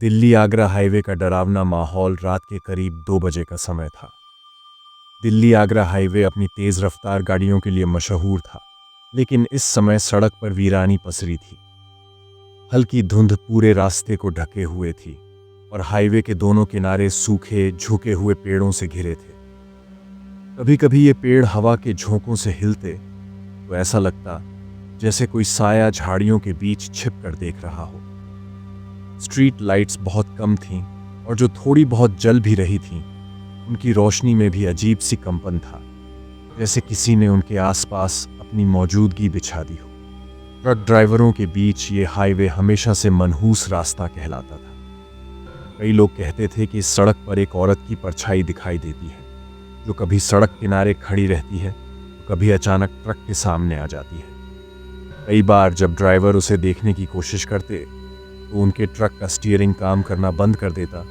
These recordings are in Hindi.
दिल्ली आगरा हाईवे का डरावना माहौल रात के करीब 2 बजे का समय था। दिल्ली आगरा हाईवे अपनी तेज रफ्तार गाड़ियों के लिए मशहूर था, लेकिन इस समय सड़क पर वीरानी पसरी थी। हल्की धुंध पूरे रास्ते को ढके हुए थी और हाईवे के दोनों किनारे सूखे झुके हुए पेड़ों से घिरे थे। कभी कभी ये पेड़ हवा के झोंकों से हिलते तो ऐसा लगता जैसे कोई साया झाड़ियों के बीच छिप कर देख रहा हो। स्ट्रीट लाइट्स बहुत कम थीं और जो थोड़ी बहुत जल भी रही थीं, उनकी रोशनी में भी अजीब सी कंपन था, जैसे किसी ने उनके आसपास अपनी मौजूदगी बिछा दी हो। ट्रक ड्राइवरों के बीच ये हाईवे हमेशा से मनहूस रास्ता कहलाता था। कई लोग कहते थे कि इस सड़क पर एक औरत की परछाई दिखाई देती है, जो कभी सड़क किनारे खड़ी रहती है तो कभी अचानक ट्रक के सामने आ जाती है। कई बार जब ड्राइवर उसे देखने की कोशिश करते तो उनके ट्रक का स्टीयरिंग काम करना बंद कर देता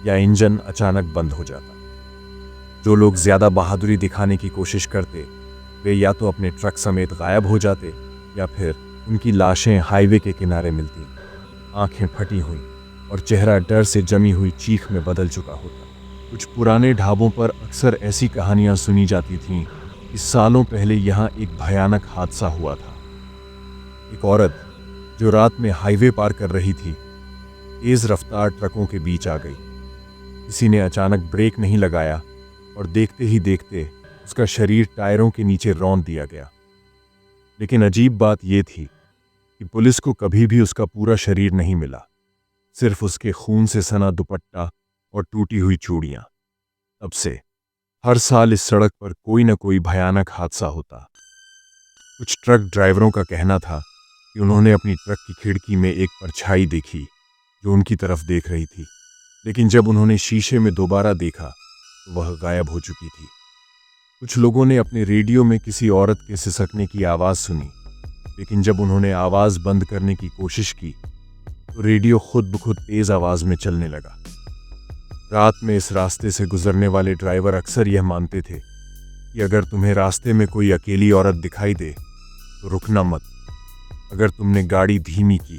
या इंजन अचानक बंद हो जाता। जो लोग ज्यादा बहादुरी दिखाने की कोशिश करते वे या तो अपने ट्रक समेत गायब हो जाते या फिर उनकी लाशें हाईवे के किनारे मिलती, आंखें फटी हुई और चेहरा डर से जमी हुई चीख में बदल चुका होता। कुछ पुराने ढाबों पर अक्सर ऐसी कहानियां सुनी जाती थीं कि सालों पहले यहाँ एक भयानक हादसा हुआ था। एक औरत जो रात में हाईवे पार कर रही थी, तेज रफ्तार ट्रकों के बीच आ गई। किसी ने अचानक ब्रेक नहीं लगाया और देखते ही देखते उसका शरीर टायरों के नीचे रौंद दिया गया। लेकिन अजीब बात यह थी कि पुलिस को कभी भी उसका पूरा शरीर नहीं मिला, सिर्फ उसके खून से सना दुपट्टा और टूटी हुई चूड़ियां। तब से हर साल इस सड़क पर कोई न कोई भयानक हादसा होता। कुछ ट्रक ड्राइवरों का कहना था कि उन्होंने अपनी ट्रक की खिड़की में एक परछाई देखी जो उनकी तरफ देख रही थी, लेकिन जब उन्होंने शीशे में दोबारा देखा तो वह गायब हो चुकी थी। कुछ लोगों ने अपने रेडियो में किसी औरत के सिसकने की आवाज़ सुनी, लेकिन जब उन्होंने आवाज़ बंद करने की कोशिश की तो रेडियो खुद ब खुद तेज आवाज़ में चलने लगा। रात में इस रास्ते से गुजरने वाले ड्राइवर अक्सर यह मानते थे कि अगर तुम्हें रास्ते में कोई अकेली औरत दिखाई दे तो रुकना मत। अगर तुमने गाड़ी धीमी की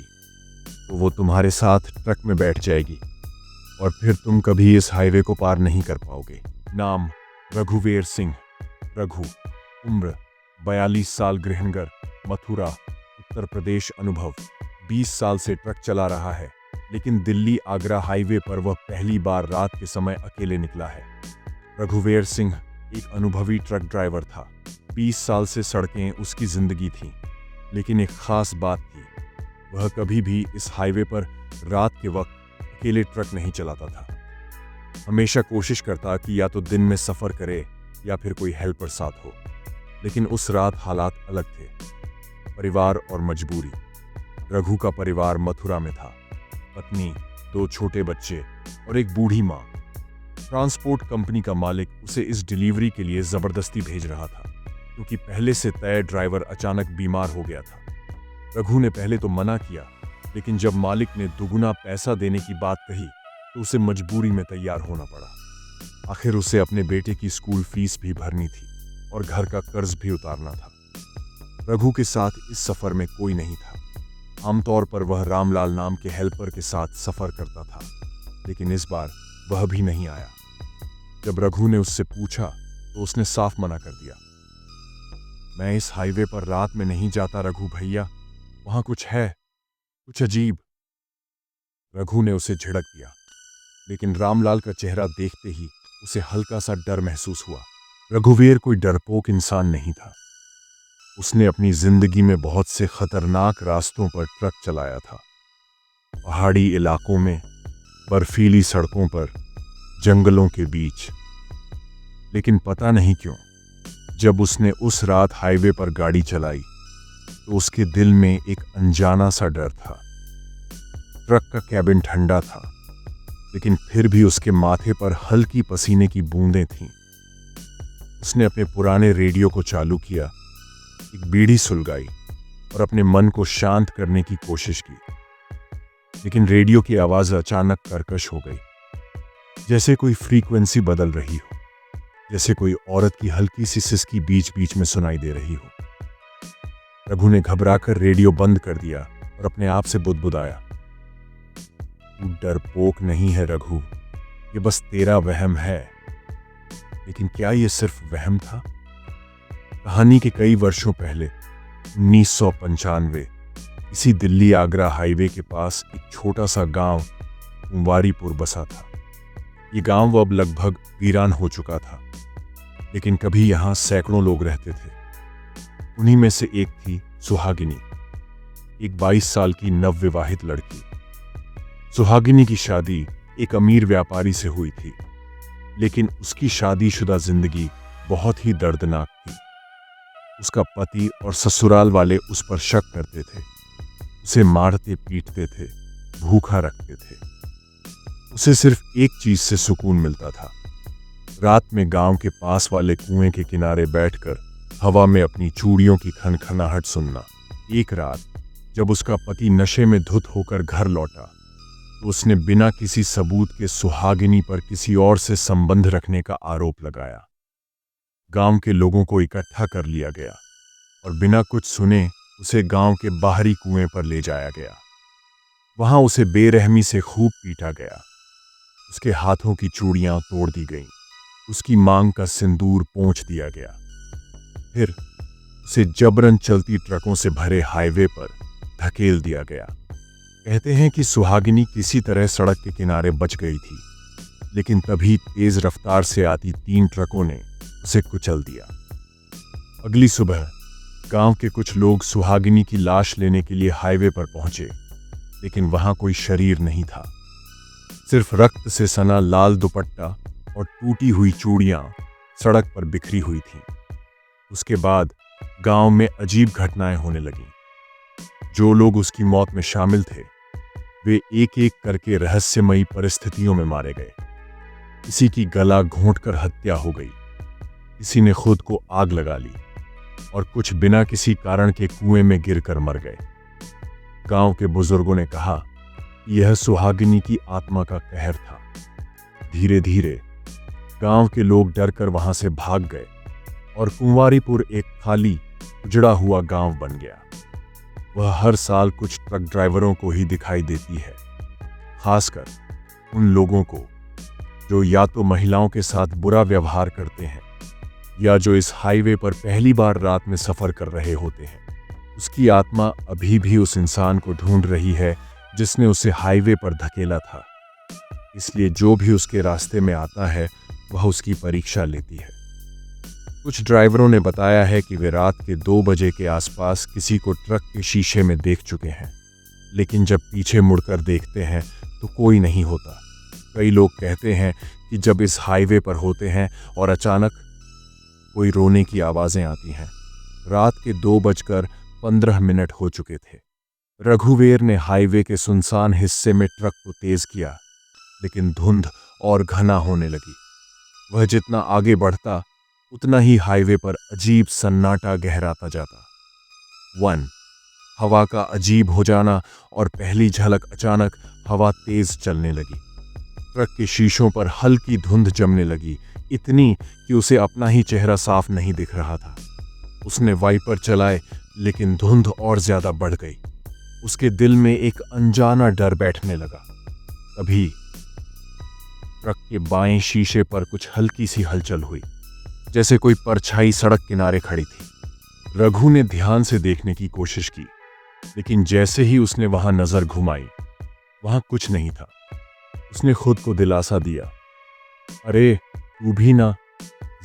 तो वो तुम्हारे साथ ट्रक में बैठ जाएगी और फिर तुम कभी इस हाईवे को पार नहीं कर पाओगे। नाम रघुवीर सिंह। रघु। उम्र 42 साल। गृहनगर मथुरा, उत्तर प्रदेश। अनुभव 20 साल से ट्रक चला रहा है, लेकिन दिल्ली आगरा हाईवे पर वह पहली बार रात के समय अकेले निकला है। रघुवीर सिंह एक अनुभवी ट्रक ड्राइवर था। 20 साल से सड़कें उसकी जिंदगी थीं, लेकिन एक खास बात थी, वह कभी भी इस हाईवे पर रात के वक्त अकेले ट्रक नहीं चलाता था। हमेशा कोशिश करता कि या तो दिन में सफर करे या फिर कोई हेल्पर साथ हो, लेकिन उस रात हालात अलग थे। परिवार और मजबूरी। रघु का परिवार मथुरा में था। पत्नी, 2 छोटे बच्चे और एक बूढ़ी माँ। ट्रांसपोर्ट कंपनी का मालिक उसे इस डिलीवरी के लिए जबरदस्ती भेज रहा था, क्योंकि पहले से तय ड्राइवर अचानक बीमार हो गया था। रघु ने पहले तो मना किया, लेकिन जब मालिक ने दुगुना पैसा देने की बात कही तो उसे मजबूरी में तैयार होना पड़ा। आखिर उसे अपने बेटे की स्कूल फीस भी भरनी थी और घर का कर्ज भी उतारना था। रघु के साथ इस सफर में कोई नहीं था। आमतौर पर वह रामलाल नाम के हेल्पर के साथ सफर करता था, लेकिन इस बार वह भी नहीं आया। जब रघु ने उससे पूछा तो उसने साफ मना कर दिया। मैं इस हाईवे पर रात में नहीं जाता रघु भैया, वहां कुछ है, कुछ अजीब। रघु ने उसे झिड़क दिया, लेकिन रामलाल का चेहरा देखते ही उसे हल्का सा डर महसूस हुआ। रघुवीर कोई डरपोक इंसान नहीं था। उसने अपनी जिंदगी में बहुत से खतरनाक रास्तों पर ट्रक चलाया था। पहाड़ी इलाकों में, बर्फीली सड़कों पर, जंगलों के बीच। लेकिन पता नहीं क्यों, जब उसने उस रात हाईवे पर गाड़ी चलाई तो उसके दिल में एक अनजाना सा डर था। ट्रक का कैबिन ठंडा था, लेकिन फिर भी उसके माथे पर हल्की पसीने की बूंदें थीं। उसने अपने पुराने रेडियो को चालू किया, एक बीड़ी सुलगाई और अपने मन को शांत करने की कोशिश की। लेकिन रेडियो की आवाज़ अचानक कर्कश हो गई, जैसे कोई फ्रीक्वेंसी बदल रही हो, जैसे कोई औरत की हल्की सी सिसकी बीच बीच में सुनाई दे रही हो। रघु ने घबराकर रेडियो बंद कर दिया और अपने आप से बुदबुदाया, तू डरपोक नहीं है रघु, ये बस तेरा वहम है। लेकिन क्या ये सिर्फ वहम था? कहानी के कई वर्षों पहले 1995 इसी दिल्ली आगरा हाईवे के पास एक छोटा सा गांव कुंवारीपुर बसा था। ये गांव अब लगभग वीरान हो चुका था, लेकिन कभी यहां सैकड़ों लोग रहते थे। उन्हीं में से एक थी सुहागिनी, एक 22 साल की नवविवाहित लड़की। सुहागिनी की शादी एक अमीर व्यापारी से हुई थी, लेकिन उसकी शादीशुदा जिंदगी बहुत ही दर्दनाक थी। उसका पति और ससुराल वाले उस पर शक करते थे, उसे मारते पीटते थे, भूखा रखते थे। उसे सिर्फ एक चीज से सुकून मिलता था, रात में गांव के पास वाले कुएं के किनारे बैठकर हवा में अपनी चूड़ियों की खनखनाहट सुनना। एक रात जब उसका पति नशे में धुत होकर घर लौटा, तो उसने बिना किसी सबूत के सुहागिनी पर किसी और से संबंध रखने का आरोप लगाया। गांव के लोगों को इकट्ठा कर लिया गया और बिना कुछ सुने उसे गांव के बाहरी कुएं पर ले जाया गया। वहां उसे बेरहमी से खूब पीटा गया, उसके हाथों की चूड़ियां तोड़ दी गईं, उसकी मांग का सिंदूर पोंछ दिया गया। फिर उसे जबरन चलती ट्रकों से भरे हाईवे पर धकेल दिया गया। कहते हैं कि सुहागिनी किसी तरह सड़क के किनारे बच गई थी, लेकिन तभी तेज रफ्तार से आती 3 ट्रकों ने उसे कुचल दिया। अगली सुबह गांव के कुछ लोग सुहागिनी की लाश लेने के लिए हाईवे पर पहुंचे, लेकिन वहां कोई शरीर नहीं था। सिर्फ रक्त से सना लाल दुपट्टा और टूटी हुई चूड़ियां सड़क पर बिखरी हुई थीं। उसके बाद गांव में अजीब घटनाएं होने लगीं। जो लोग उसकी मौत में शामिल थे, वे एक एक करके रहस्यमयी परिस्थितियों में मारे गए। किसी की गला घोंटकर हत्या हो गई, किसी ने खुद को आग लगा ली और कुछ बिना किसी कारण के कुएं में गिरकर मर गए। गांव के बुजुर्गों ने कहा कि यह सुहागिनी की आत्मा का कहर था। धीरे धीरे गांव के लोग डरकर वहां से भाग गए और कुंवारीपुर एक खाली उजड़ा हुआ गांव बन गया। वह हर साल कुछ ट्रक ड्राइवरों को ही दिखाई देती है, खासकर उन लोगों को जो या तो महिलाओं के साथ बुरा व्यवहार करते हैं या जो इस हाईवे पर पहली बार रात में सफर कर रहे होते हैं। उसकी आत्मा अभी भी उस इंसान को ढूंढ रही है जिसने उसे हाईवे पर धकेला था। इसलिए जो भी उसके रास्ते में आता है, वह उसकी परीक्षा लेती है। कुछ ड्राइवरों ने बताया है कि वे रात के 2 बजे के आसपास किसी को ट्रक के शीशे में देख चुके हैं, लेकिन जब पीछे मुड़कर देखते हैं तो कोई नहीं होता। कई लोग कहते हैं कि जब इस हाईवे पर होते हैं और अचानक कोई रोने की आवाजें आती हैं। रात के 2:15 हो चुके थे। रघुवीर ने हाईवे के सुनसान हिस्से में ट्रक को तेज किया, लेकिन धुंध और घना होने लगी। वह जितना आगे बढ़ता, उतना ही हाईवे पर अजीब सन्नाटा गहराता जाता। 1 हवा का अजीब हो जाना और पहली झलक अचानक हवा तेज चलने लगी। ट्रक के शीशों पर हल्की धुंध जमने लगी, इतनी कि उसे अपना ही चेहरा साफ नहीं दिख रहा था। उसने वाइपर चलाए, लेकिन धुंध और ज्यादा बढ़ गई। उसके दिल में एक अनजाना डर बैठने लगा। तभी ट्रक के बाएं शीशे पर कुछ हल्की सी हलचल हुई, जैसे कोई परछाई सड़क किनारे खड़ी थी। रघु ने ध्यान से देखने की कोशिश की, लेकिन जैसे ही उसने वहां नजर घुमाई, वहां कुछ नहीं था। उसने खुद को दिलासा दिया, अरे तू भी ना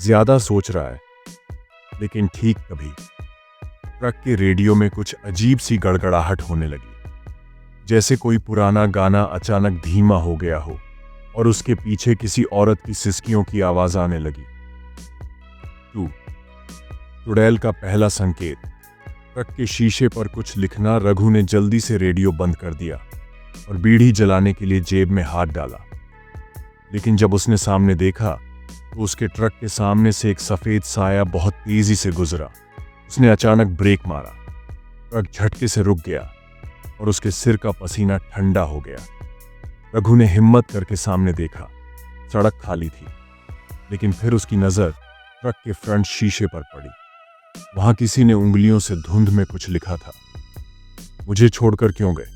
ज्यादा सोच रहा है। लेकिन ठीक तभी ट्रक के रेडियो में कुछ अजीब सी गड़गड़ाहट होने लगी, जैसे कोई पुराना गाना अचानक धीमा हो गया हो और उसके पीछे किसी औरत की सिसकियों की आवाज आने लगी। चुड़ैल का पहला संकेत। ट्रक के शीशे पर कुछ लिखना। रघु ने जल्दी से रेडियो बंद कर दिया और बीड़ी जलाने के लिए जेब में हाथ डाला। लेकिन जब उसने सामने देखा तो उसके ट्रक के सामने से एक सफेद साया बहुत तेजी से गुजरा। उसने अचानक ब्रेक मारा, ट्रक झटके से रुक गया और उसके सिर का पसीना ठंडा हो गया। रघु ने हिम्मत करके सामने देखा। सड़क खाली थी, लेकिन फिर उसकी नजर ट्रक के फ्रंट शीशे पर पड़ी। वहां किसी ने उंगलियों से धुंध में कुछ लिखा था, मुझे छोड़कर क्यों गए।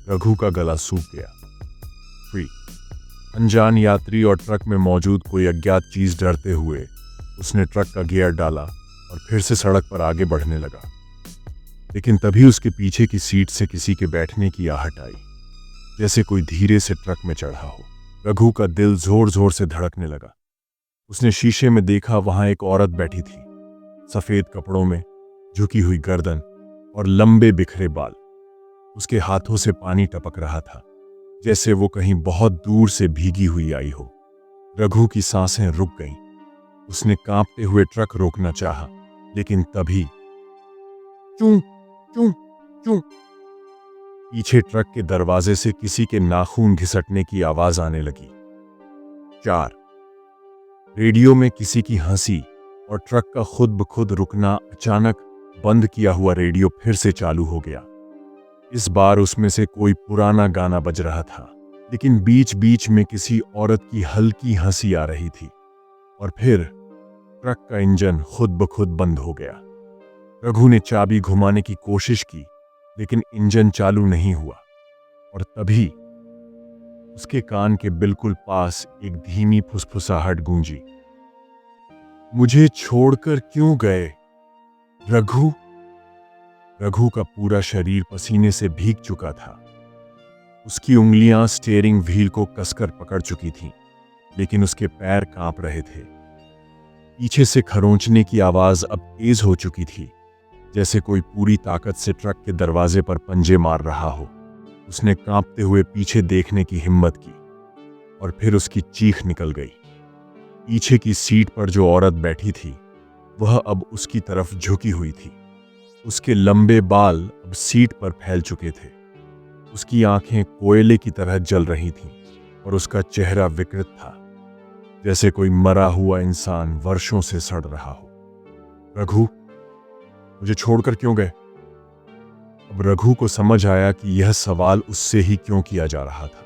रघु का गला सूख गया। 3। अनजान यात्री और ट्रक में मौजूद कोई अज्ञात चीज। डरते हुए उसने ट्रक का गियर डाला और फिर से सड़क पर आगे बढ़ने लगा, लेकिन तभी उसके पीछे की सीट से किसी के बैठने की आहट आई, जैसे कोई धीरे से ट्रक में चढ़ा हो। रघु का दिल जोर जोर से धड़कने लगा। उसने शीशे में देखा, वहां एक औरत बैठी थी, सफेद कपड़ों में, झुकी हुई गर्दन और लंबे बिखरे बाल। उसके हाथों से पानी टपक रहा था, जैसे वो कहीं बहुत दूर से भीगी हुई आई हो। रघु की सांसें रुक गईं। उसने कांपते हुए ट्रक रोकना चाहा, लेकिन तभी चूं चूं चूं पीछे ट्रक के दरवाजे से किसी के नाखून घिसटने की आवाज आने लगी। 4। रेडियो में किसी की हंसी और ट्रक का खुद ब खुद रुकना। अचानक बंद किया हुआ रेडियो फिर से चालू हो गया। इस बार उसमें से कोई पुराना गाना बज रहा था, लेकिन बीच बीच में किसी औरत की हल्की हंसी आ रही थी। और फिर ट्रक का इंजन खुद ब खुद बंद हो गया। रघु ने चाबी घुमाने की कोशिश की, लेकिन इंजन चालू नहीं हुआ। और तभी उसके कान के बिल्कुल पास एक धीमी फुसफुसाहट गूंजी। मुझे छोड़कर क्यों गए रघु? रघु का पूरा शरीर पसीने से भीग चुका था। उसकी उंगलियां स्टीयरिंग व्हील को कसकर पकड़ चुकी थीं, लेकिन उसके पैर कांप रहे थे। पीछे से खरोंचने की आवाज अब तेज हो चुकी थी, जैसे कोई पूरी ताकत से ट्रक के दरवाजे पर पंजे मार रहा हो। उसने कांपते हुए पीछे देखने की हिम्मत की, और फिर उसकी चीख निकल गई। पीछे की सीट पर जो औरत बैठी थी, वह अब उसकी तरफ झुकी हुई थी। उसके लंबे बाल अब सीट पर फैल चुके थे। उसकी आंखें कोयले की तरह जल रही थीं, और उसका चेहरा विकृत था, जैसे कोई मरा हुआ इंसान वर्षों से सड़ रहा हो। रघु, मुझे छोड़कर क्यों गए? अब रघु को समझ आया कि यह सवाल उससे ही क्यों किया जा रहा था।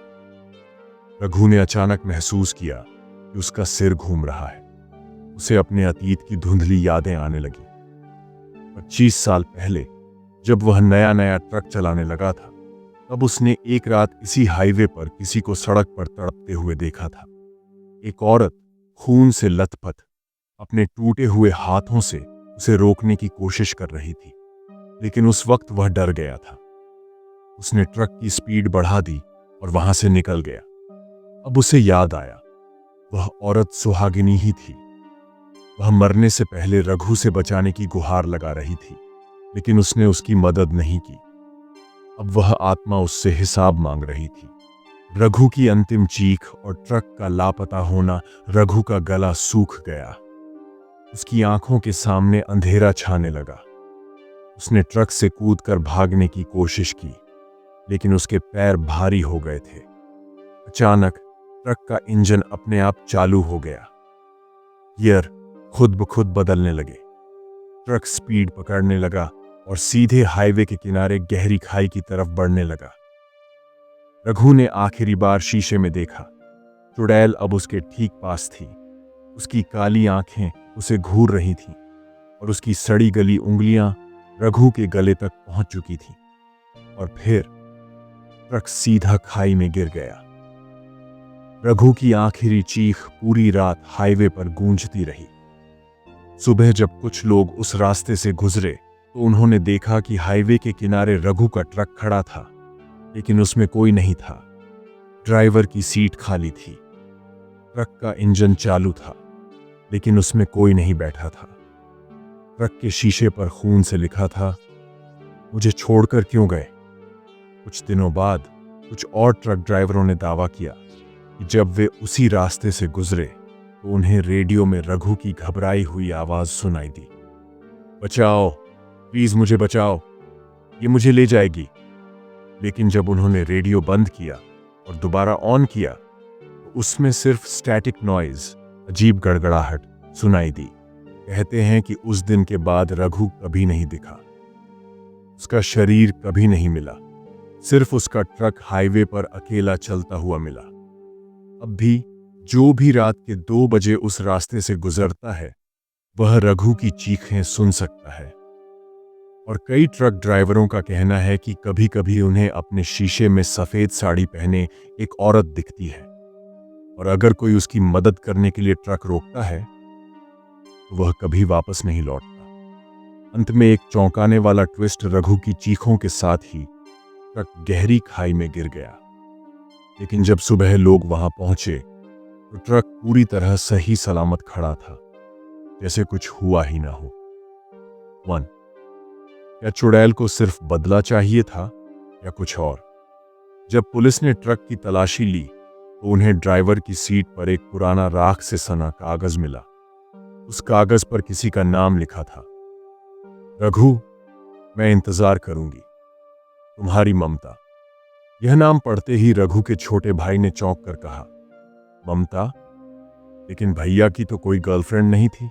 रघु ने अचानक महसूस किया कि उसका सिर घूम रहा है। उसे अपने अतीत की धुंधली यादें आने लगी। 25 साल पहले, जब वह नया नया ट्रक चलाने लगा था, तब उसने एक रात इसी हाईवे पर किसी को सड़क पर तड़पते हुए देखा था। एक औरत खून से लथपथ अपने टूटे हुए हाथों से उसे रोकने की कोशिश कर रही थी, लेकिन उस वक्त वह डर गया था। उसने ट्रक की स्पीड बढ़ा दी और वहां से निकल गया। अब उसे याद आया, वह औरत सुहागिनी ही थी। वह मरने से पहले रघु से बचाने की गुहार लगा रही थी, लेकिन उसने उसकी मदद नहीं की। अब वह आत्मा उससे हिसाब मांग रही थी। रघु की अंतिम चीख और ट्रक का लापता होना। रघु का गला सूख गया। उसकी आंखों के सामने अंधेरा छाने लगा। उसने ट्रक से कूदकर भागने की कोशिश की, लेकिन उसके पैर भारी हो गए थे। अचानक ट्रक का इंजन अपने आप चालू हो गया। गियर खुद ब खुद बदलने लगे। ट्रक स्पीड पकड़ने लगा और सीधे हाईवे के किनारे गहरी खाई की तरफ बढ़ने लगा। रघु ने आखिरी बार शीशे में देखा। चुड़ैल अब उसके ठीक पास थी। उसकी काली आंखें उसे घूर रही थीं, और उसकी सड़ी गली उंगलियां रघु के गले तक पहुंच चुकी थीं। और फिर ट्रक सीधा खाई में गिर गया। रघु की आखिरी चीख पूरी रात हाईवे पर गूंजती रही। सुबह जब कुछ लोग उस रास्ते से गुजरे, तो उन्होंने देखा कि हाईवे के किनारे रघु का ट्रक खड़ा था, लेकिन उसमें कोई नहीं था। ड्राइवर की सीट खाली थी। ट्रक का इंजन चालू था, लेकिन उसमें कोई नहीं बैठा था। ट्रक के शीशे पर खून से लिखा था, मुझे छोड़कर क्यों गए? कुछ दिनों बाद कुछ और ट्रक ड्राइवरों ने दावा किया कि जब वे उसी रास्ते से गुजरे, तो उन्हें रेडियो में रघु की घबराई हुई आवाज सुनाई दी, बचाओ, प्लीज मुझे बचाओ, ये मुझे ले जाएगी। लेकिन जब उन्होंने रेडियो बंद किया और दोबारा ऑन किया, तो उसमें सिर्फ स्टैटिक नॉइज, अजीब गड़गड़ाहट सुनाई दी। कहते हैं कि उस दिन के बाद रघु कभी नहीं दिखा। उसका शरीर कभी नहीं मिला, सिर्फ उसका ट्रक हाईवे पर अकेला चलता हुआ मिला। अब भी जो भी रात के 2 बजे उस रास्ते से गुजरता है, वह रघु की चीखें सुन सकता है। और कई ट्रक ड्राइवरों का कहना है कि कभी कभी उन्हें अपने शीशे में सफ़ेद साड़ी पहने एक औरत दिखती है, और अगर कोई उसकी मदद करने के लिए ट्रक रोकता है तो वह कभी वापस नहीं लौटता। अंत में एक चौंकाने वाला ट्विस्ट रघु की चीखों के साथ ही ट्रक गहरी खाई में गिर गया। लेकिन जब सुबह लोग वहां पहुंचे तो ट्रक पूरी तरह सही सलामत खड़ा था, जैसे कुछ हुआ ही ना हो। 1. क्या चुड़ैल को सिर्फ बदला चाहिए था या कुछ और? जब पुलिस ने ट्रक की तलाशी ली तो उन्हें ड्राइवर की सीट पर एक पुराना राख से सना कागज मिला। उस कागज पर किसी का नाम लिखा था, रघु, मैं इंतजार करूंगी, तुम्हारी ममता। यह नाम पढ़ते ही रघु के छोटे भाई ने चौंक कर कहा, ममता? लेकिन भैया की तो कोई गर्लफ्रेंड नहीं थी।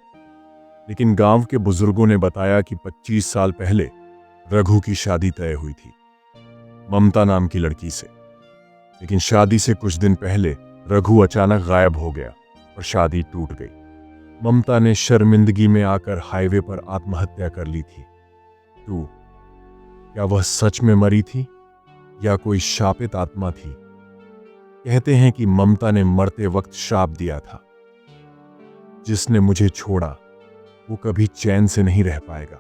लेकिन गांव के बुजुर्गों ने बताया कि 25 साल पहले रघु की शादी तय हुई थी ममता नाम की लड़की से। लेकिन शादी से कुछ दिन पहले रघु अचानक गायब हो गया और शादी टूट गई। ममता ने शर्मिंदगी में आकर हाईवे पर आत्महत्या कर ली थी। तू, क्या वह सच में मरी थी या कोई शापित आत्मा थी? कहते हैं कि ममता ने मरते वक्त श्राप दिया था, जिसने मुझे छोड़ा वो कभी चैन से नहीं रह पाएगा।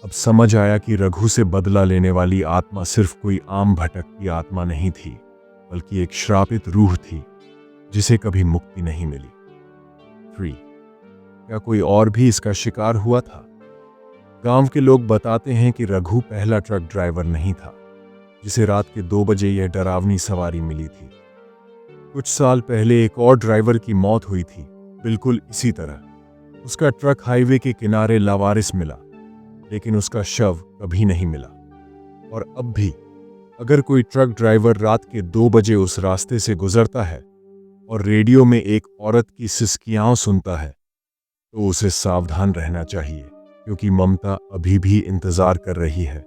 अब समझ आया कि रघु से बदला लेने वाली आत्मा सिर्फ कोई आम भटकती आत्मा नहीं थी, बल्कि एक श्रापित रूह थी जिसे कभी मुक्ति नहीं मिली। 3. क्या कोई और भी इसका शिकार हुआ था? गांव के लोग बताते हैं कि रघु पहला ट्रक ड्राइवर नहीं था जिसे रात के 2 बजे यह डरावनी सवारी मिली थी। कुछ साल पहले एक और ड्राइवर की मौत हुई थी, बिल्कुल इसी तरह। उसका ट्रक हाईवे के किनारे लावारिस मिला, लेकिन उसका शव कभी नहीं मिला। और अब भी अगर कोई ट्रक ड्राइवर रात के 2 बजे उस रास्ते से गुजरता है और रेडियो में एक औरत की सिसकियां सुनता है तो उसे सावधान रहना चाहिए, क्योंकि ममता अभी भी इंतजार कर रही है।